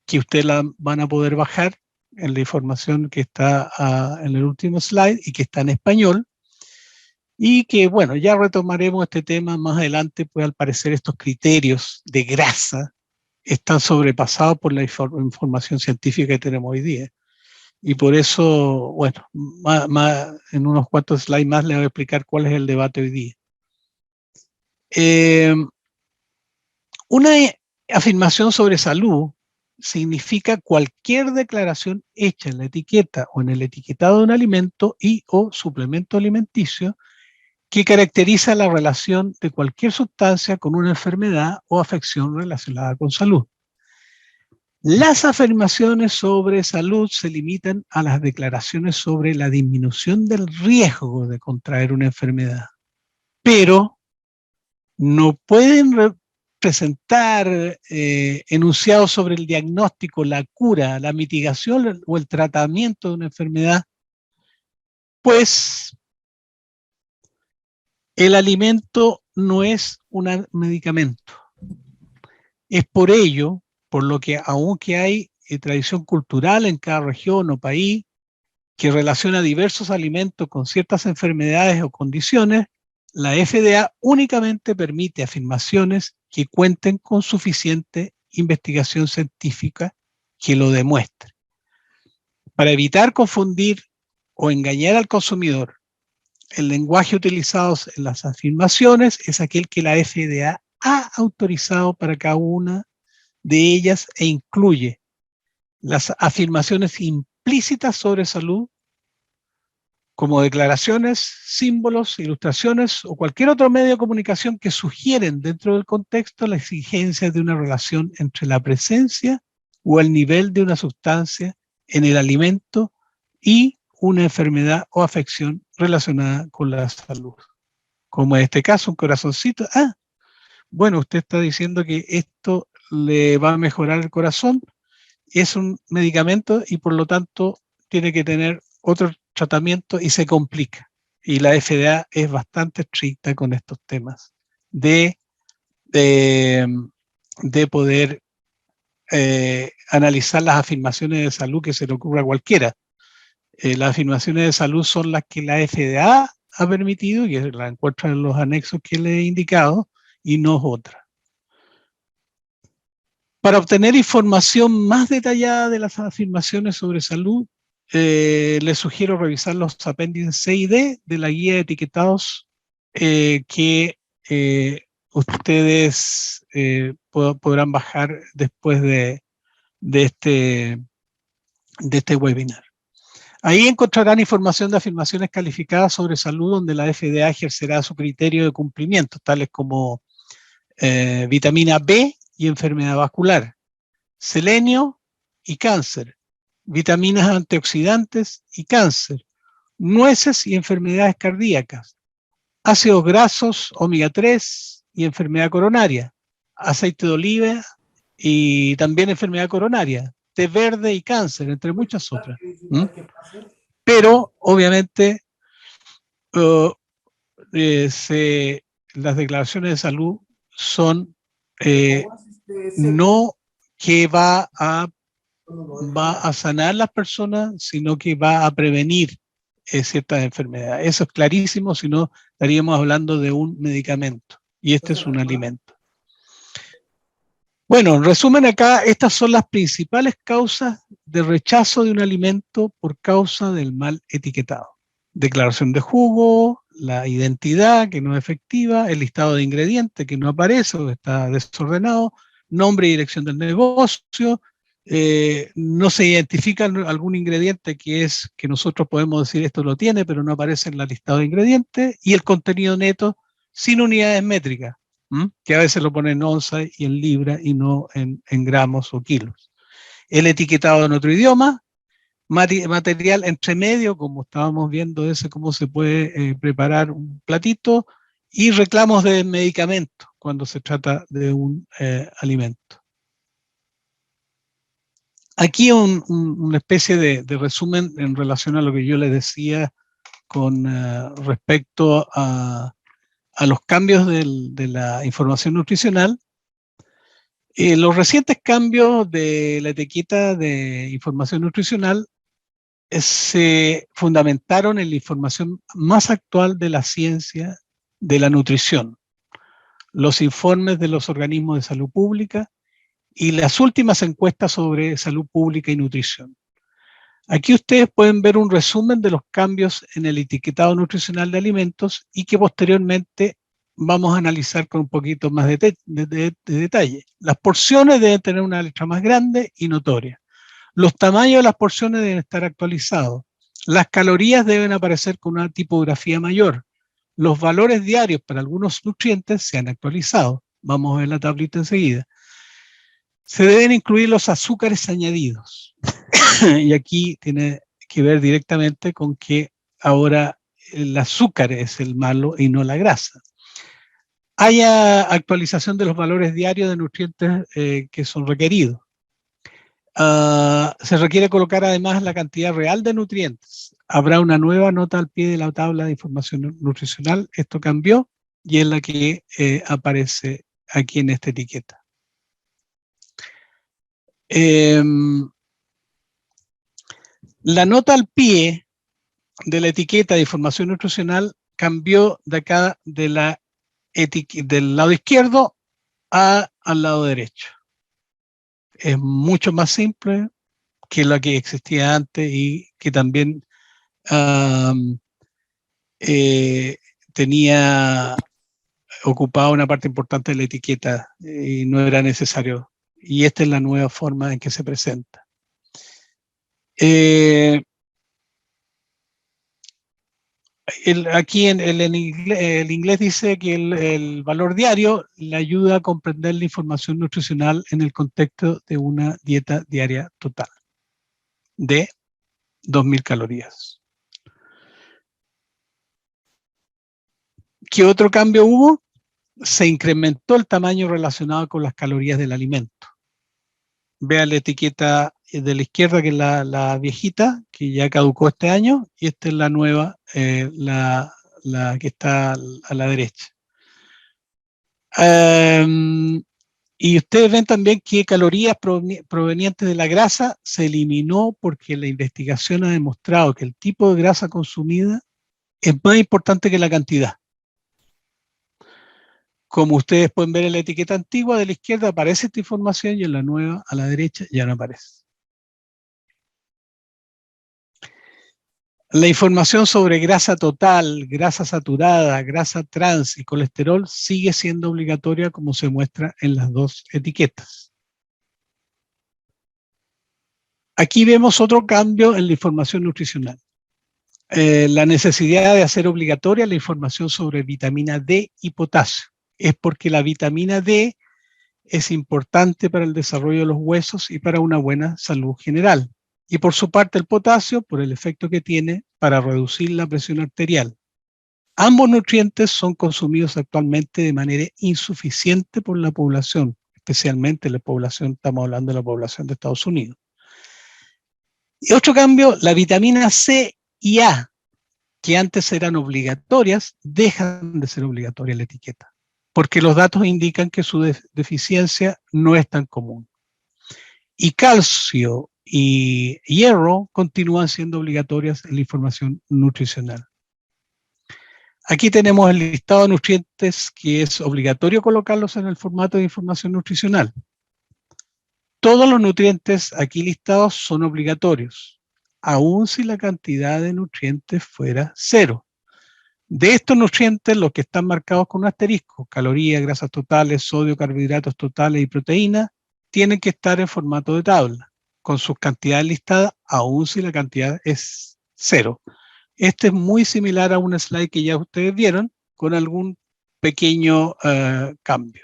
que ustedes la van a poder bajar en la información que está en el último slide y que está en español. Y que, bueno, ya retomaremos este tema más adelante, pues al parecer estos criterios de grasa están sobrepasados por la información científica que tenemos hoy día. Y por eso, bueno, en unos cuantos slides más les voy a explicar cuál es el debate hoy día. Una afirmación sobre salud significa cualquier declaración hecha en la etiqueta o en el etiquetado de un alimento y o suplemento alimenticio que caracteriza la relación de cualquier sustancia con una enfermedad o afección relacionada con salud. Las afirmaciones sobre salud se limitan a las declaraciones sobre la disminución del riesgo de contraer una enfermedad, pero no pueden presentar enunciados sobre el diagnóstico, la cura, la mitigación o el tratamiento de una enfermedad, pues el alimento no es un medicamento. Es por ello, por lo que aunque hay tradición cultural en cada región o país que relaciona diversos alimentos con ciertas enfermedades o condiciones, la FDA únicamente permite afirmaciones que cuenten con suficiente investigación científica que lo demuestre. Para evitar confundir o engañar al consumidor, el lenguaje utilizado en las afirmaciones es aquel que la FDA ha autorizado para cada una de ellas e incluye las afirmaciones implícitas sobre salud, como declaraciones, símbolos, ilustraciones o cualquier otro medio de comunicación que sugieren dentro del contexto la exigencia de una relación entre la presencia o el nivel de una sustancia en el alimento y una enfermedad o afección relacionada con la salud. Como en este caso, un corazoncito. Bueno, usted está diciendo que esto le va a mejorar el corazón, es un medicamento y por lo tanto tiene que tener otro tratamiento y se complica. Y la FDA es bastante estricta con estos temas de poder analizar las afirmaciones de salud que se le ocurra a cualquiera. Las afirmaciones de salud son las que la FDA ha permitido, y las encuentran en los anexos que les he indicado, y no otras. Para obtener información más detallada de las afirmaciones sobre salud, les sugiero revisar los apéndices C y D de la guía de etiquetados que ustedes podrán bajar después de este webinar. Ahí encontrarán información de afirmaciones calificadas sobre salud donde la FDA ejercerá su criterio de cumplimiento, tales como vitamina B y enfermedad vascular, selenio y cáncer, vitaminas antioxidantes y cáncer, nueces y enfermedades cardíacas, ácidos grasos omega 3 y enfermedad coronaria, aceite de oliva y también enfermedad coronaria, té verde y cáncer, entre muchas otras. Pero, obviamente, las declaraciones de salud son no que va a sanar las personas, sino que va a prevenir ciertas enfermedades. Eso es clarísimo, si no estaríamos hablando de un medicamento, y este es un alimento. Bueno, en resumen acá, estas son las principales causas de rechazo de un alimento por causa del mal etiquetado. Declaración de jugo, la identidad que no es efectiva, el listado de ingredientes que no aparece o está desordenado, nombre y dirección del negocio, no se identifica algún ingrediente que nosotros podemos decir esto lo tiene, pero no aparece en la listado de ingredientes, y el contenido neto sin unidades métricas, que a veces lo ponen en onza y en libra y no en gramos o kilos. El etiquetado en otro idioma, material entre medio, como estábamos viendo cómo se puede preparar un platito, y reclamos de medicamentos cuando se trata de un alimento. Aquí una especie de resumen en relación a lo que yo les decía con respecto a los cambios de la información nutricional. Los recientes cambios de la etiqueta de información nutricional se fundamentaron en la información más actual de la ciencia de la nutrición, los informes de los organismos de salud pública y las últimas encuestas sobre salud pública y nutrición. Aquí ustedes pueden ver un resumen de los cambios en el etiquetado nutricional de alimentos y que posteriormente vamos a analizar con un poquito más de detalle. Las porciones deben tener una letra más grande y notoria. Los tamaños de las porciones deben estar actualizados. Las calorías deben aparecer con una tipografía mayor. Los valores diarios para algunos nutrientes se han actualizado. Vamos a ver la tablita enseguida. Se deben incluir los azúcares añadidos. Y aquí tiene que ver directamente con que ahora el azúcar es el malo y no la grasa. Haya actualización de los valores diarios de nutrientes que son requeridos. Se requiere colocar además la cantidad real de nutrientes. Habrá una nueva nota al pie de la tabla de información nutricional. Esto cambió y es la que aparece aquí en esta etiqueta. La nota al pie de la etiqueta de información nutricional cambió de acá del lado izquierdo al lado derecho. Es mucho más simple que la que existía antes y que también tenía ocupado una parte importante de la etiqueta y no era necesario. Y esta es la nueva forma en que se presenta. Aquí el inglés dice que el valor diario le ayuda a comprender la información nutricional en el contexto de una dieta diaria total de 2.000 calorías. ¿Qué otro cambio hubo? Se incrementó el tamaño relacionado con las calorías del alimento. Vean la etiqueta de la izquierda, que es la viejita, que ya caducó este año, y esta es la nueva, la que está a la derecha. Y ustedes ven también que calorías provenientes de la grasa se eliminó porque la investigación ha demostrado que el tipo de grasa consumida es más importante que la cantidad. Como ustedes pueden ver en la etiqueta antigua de la izquierda aparece esta información y en la nueva a la derecha ya no aparece. La información sobre grasa total, grasa saturada, grasa trans y colesterol sigue siendo obligatoria como se muestra en las dos etiquetas. Aquí vemos otro cambio en la información nutricional. La necesidad de hacer obligatoria la información sobre vitamina D y potasio. Es porque la vitamina D es importante para el desarrollo de los huesos y para una buena salud general. Y por su parte el potasio, por el efecto que tiene para reducir la presión arterial. Ambos nutrientes son consumidos actualmente de manera insuficiente por la población, especialmente la población, estamos hablando de la población de Estados Unidos. Y otro cambio, la vitamina C y A, que antes eran obligatorias, dejan de ser obligatorias en la etiqueta, porque los datos indican que su deficiencia no es tan común. Y calcio y hierro continúan siendo obligatorias en la información nutricional. Aquí tenemos el listado de nutrientes que es obligatorio colocarlos en el formato de información nutricional. Todos los nutrientes aquí listados son obligatorios, aun si la cantidad de nutrientes fuera 0. De estos nutrientes, los que están marcados con un asterisco, calorías, grasas totales, sodio, carbohidratos totales y proteínas, tienen que estar en formato de tabla, con sus cantidades listadas, aun si la cantidad es 0. Este es muy similar a un slide que ya ustedes vieron, con algún pequeño cambio.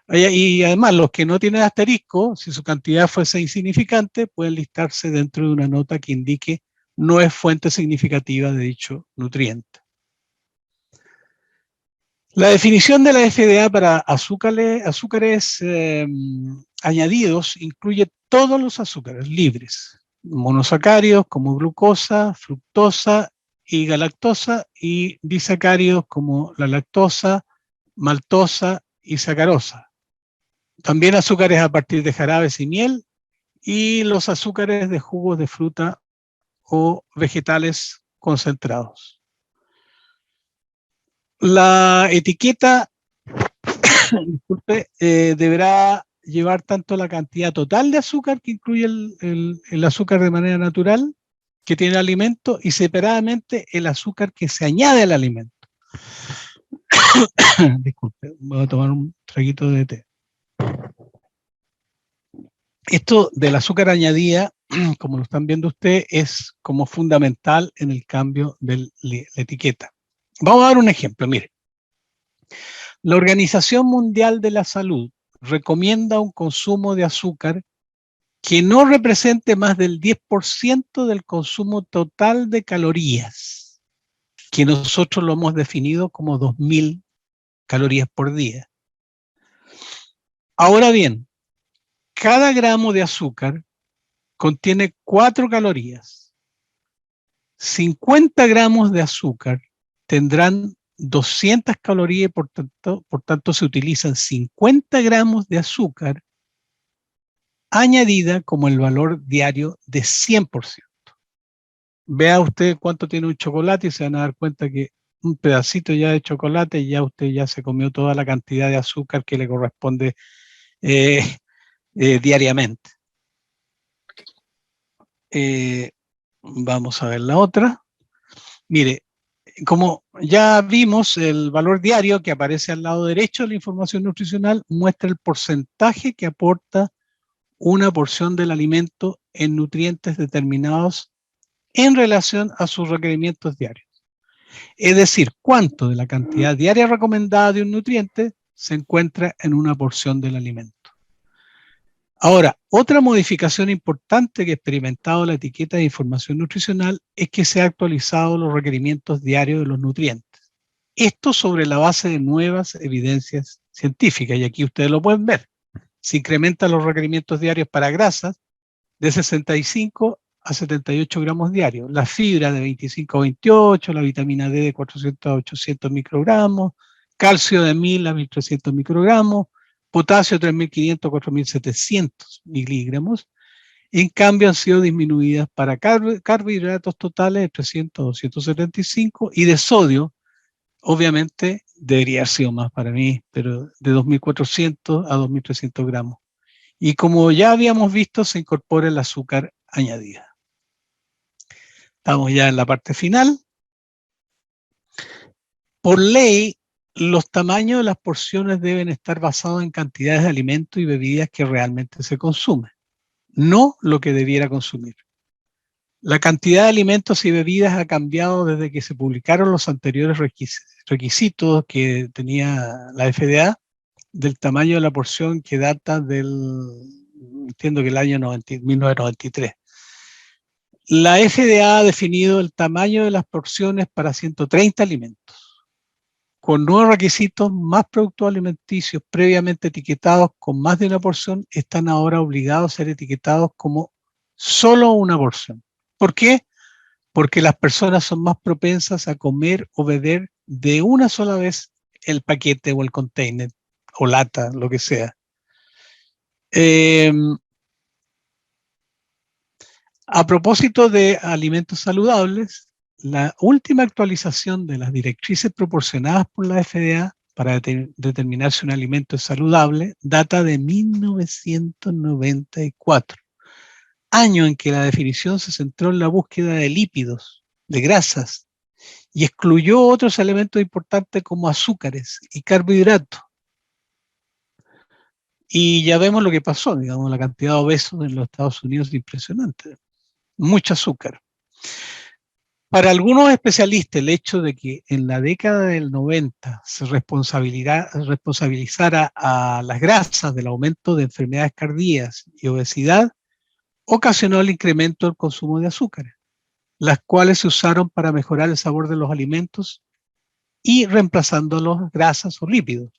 Y además, los que no tienen asterisco, si su cantidad fuese insignificante, pueden listarse dentro de una nota que indique no es fuente significativa de dicho nutriente. La definición de la FDA para azúcares añadidos incluye todos los azúcares libres, monosacáridos como glucosa, fructosa y galactosa, y disacáridos como la lactosa, maltosa y sacarosa. También azúcares a partir de jarabes y miel, y los azúcares de jugos de fruta o vegetales concentrados. La etiqueta disculpe, deberá llevar tanto la cantidad total de azúcar que incluye el azúcar de manera natural que tiene el alimento y separadamente el azúcar que se añade al alimento. Disculpe, voy a tomar un traguito de té. Esto del azúcar añadida, como lo están viendo ustedes, es como fundamental en el cambio de la etiqueta. Vamos a dar un ejemplo, mire. La Organización Mundial de la Salud recomienda un consumo de azúcar que no represente más del 10% del consumo total de calorías, que nosotros lo hemos definido como 2000 calorías por día. Ahora bien, cada gramo de azúcar contiene 4 calorías. 50 gramos de azúcar tendrán 200 calorías y por tanto se utilizan 50 gramos de azúcar añadida como el valor diario de 100%. Vea usted cuánto tiene un chocolate y se van a dar cuenta que un pedacito ya de chocolate ya usted ya se comió toda la cantidad de azúcar que le corresponde diariamente. Vamos a ver la otra. Mire, como ya vimos, el valor diario que aparece al lado derecho de la información nutricional muestra el porcentaje que aporta una porción del alimento en nutrientes determinados en relación a sus requerimientos diarios. Es decir, cuánto de la cantidad diaria recomendada de un nutriente se encuentra en una porción del alimento. Ahora, otra modificación importante que ha experimentado la etiqueta de información nutricional es que se han actualizado los requerimientos diarios de los nutrientes. Esto sobre la base de nuevas evidencias científicas, y aquí ustedes lo pueden ver. Se incrementan los requerimientos diarios para grasas de 65 a 78 gramos diarios, la fibra de 25 a 28, la vitamina D de 400 a 800 microgramos, calcio de 1000 a 1300 microgramos, potasio 3.500 a 4.700 miligramos. En cambio, han sido disminuidas para carbohidratos totales de 300 a 275 y de sodio, obviamente, debería haber sido más para mí, pero de 2.400 a 2.300 gramos. Y como ya habíamos visto, se incorpora el azúcar añadida. Estamos ya en la parte final. Por ley, los tamaños de las porciones deben estar basados en cantidades de alimentos y bebidas que realmente se consumen, no lo que debiera consumir. La cantidad de alimentos y bebidas ha cambiado desde que se publicaron los anteriores requisitos que tenía la FDA del tamaño de la porción que data del, entiendo que el año 1993. La FDA ha definido el tamaño de las porciones para 130 alimentos. Con nuevos requisitos, más productos alimenticios previamente etiquetados con más de una porción están ahora obligados a ser etiquetados como solo una porción. ¿Por qué? Porque las personas son más propensas a comer o beber de una sola vez el paquete o el container o lata, lo que sea. A propósito de alimentos saludables, la última actualización de las directrices proporcionadas por la FDA para determinar si un alimento es saludable data de 1994, año en que la definición se centró en la búsqueda de lípidos, de grasas, y excluyó otros elementos importantes como azúcares y carbohidratos. Y ya vemos lo que pasó, digamos, la cantidad de obesos en los Estados Unidos es impresionante. Mucho azúcar. Para algunos especialistas, el hecho de que en la década del 90 se responsabilizara a las grasas del aumento de enfermedades cardíacas y obesidad ocasionó el incremento del consumo de azúcares, las cuales se usaron para mejorar el sabor de los alimentos y reemplazándolos grasas o lípidos,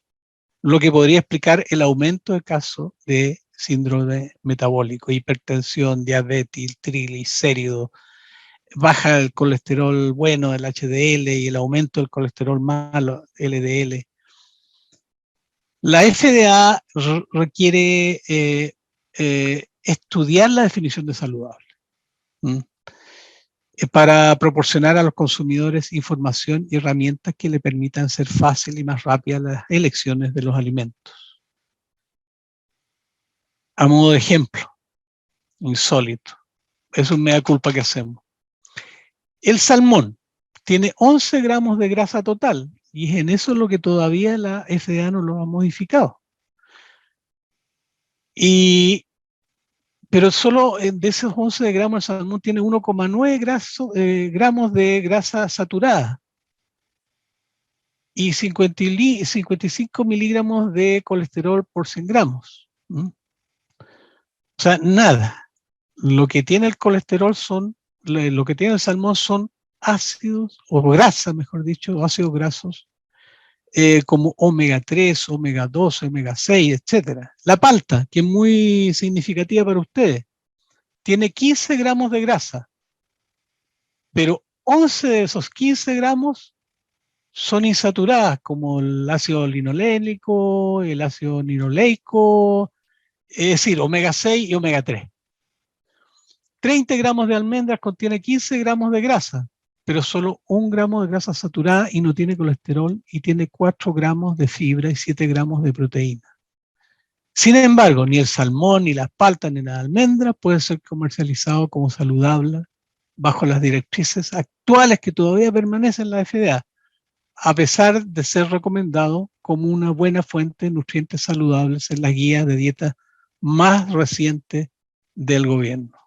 lo que podría explicar el aumento de casos de síndrome metabólico, hipertensión, diabetes, triglicéridos, baja el colesterol bueno, el HDL, y el aumento del colesterol malo, LDL. La FDA requiere estudiar la definición de saludable para proporcionar a los consumidores información y herramientas que le permitan ser fácil y más rápidas las elecciones de los alimentos. A modo de ejemplo, insólito, es un mea culpa que hacemos. El salmón tiene 11 gramos de grasa total y es en eso lo que todavía la FDA no lo ha modificado. Pero solo de esos 11 gramos el salmón tiene 1,9 gramos de grasa saturada y 55 miligramos de colesterol por 100 gramos. O sea, nada. Lo que tiene el colesterol lo que tiene el salmón son ácidos, o grasa, mejor dicho, ácidos grasos, como omega 3, omega 2, omega 6, etc. La palta, que es muy significativa para ustedes, tiene 15 gramos de grasa, pero 11 de esos 15 gramos son insaturadas, como el ácido linolénico, el ácido linoleico, es decir, omega 6 y omega 3. 30 gramos de almendras contiene 15 gramos de grasa, pero solo 1 gramo de grasa saturada y no tiene colesterol, y tiene 4 gramos de fibra y 7 gramos de proteína. Sin embargo, ni el salmón, ni las paltas, ni las almendras pueden ser comercializados como saludables bajo las directrices actuales que todavía permanecen en la FDA, a pesar de ser recomendado como una buena fuente de nutrientes saludables en las guías de dieta más recientes del gobierno.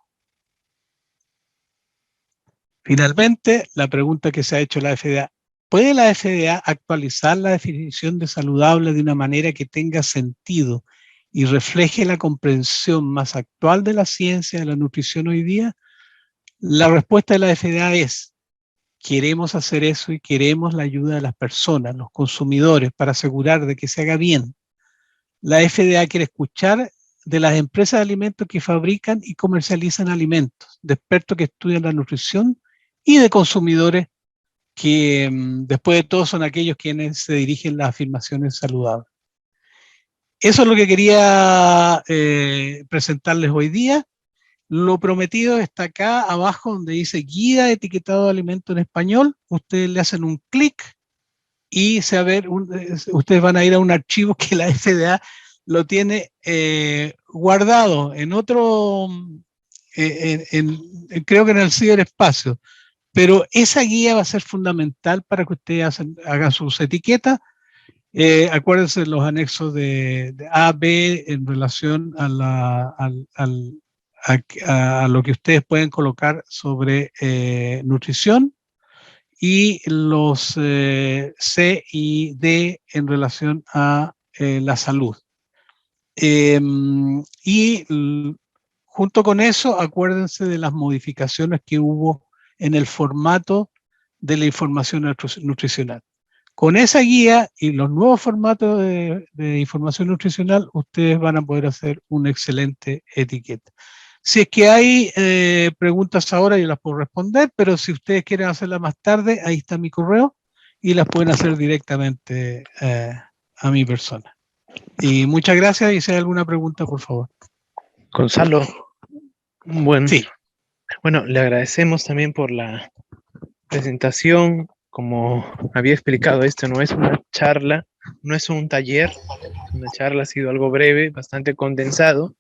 Finalmente, la pregunta que se ha hecho la FDA: ¿puede la FDA actualizar la definición de saludable de una manera que tenga sentido y refleje la comprensión más actual de la ciencia de la nutrición hoy día? La respuesta de la FDA es: queremos hacer eso y queremos la ayuda de las personas, los consumidores, para asegurar de que se haga bien. La FDA quiere escuchar de las empresas de alimentos que fabrican y comercializan alimentos, de expertos que estudian la nutrición y de consumidores que después de todo son aquellos quienes se dirigen las afirmaciones saludables. Eso es lo que quería presentarles hoy día. Lo prometido está acá abajo donde dice guía de etiquetado de alimentos en español. Ustedes le hacen un clic y ustedes van a ir a un archivo que la FDA lo tiene guardado en otro, creo que en el ciberespacio. Pero esa guía va a ser fundamental para que ustedes hagan sus etiquetas. Acuérdense de los anexos de A, B en relación a lo que ustedes pueden colocar sobre nutrición, y los C y D en relación a la salud. Junto con eso, acuérdense de las modificaciones que hubo en el formato de la información nutricional. Con esa guía y los nuevos formatos de información nutricional, ustedes van a poder hacer una excelente etiqueta. Si es que hay preguntas ahora, yo las puedo responder, pero si ustedes quieren hacerlas más tarde, ahí está mi correo y las pueden hacer directamente a mi persona. Y muchas gracias, y si hay alguna pregunta, por favor. Gonzalo, bueno, sí. Bueno, le agradecemos también por la presentación. Como había explicado, esto no es una charla, no es un taller, una charla ha sido algo breve, bastante condensado,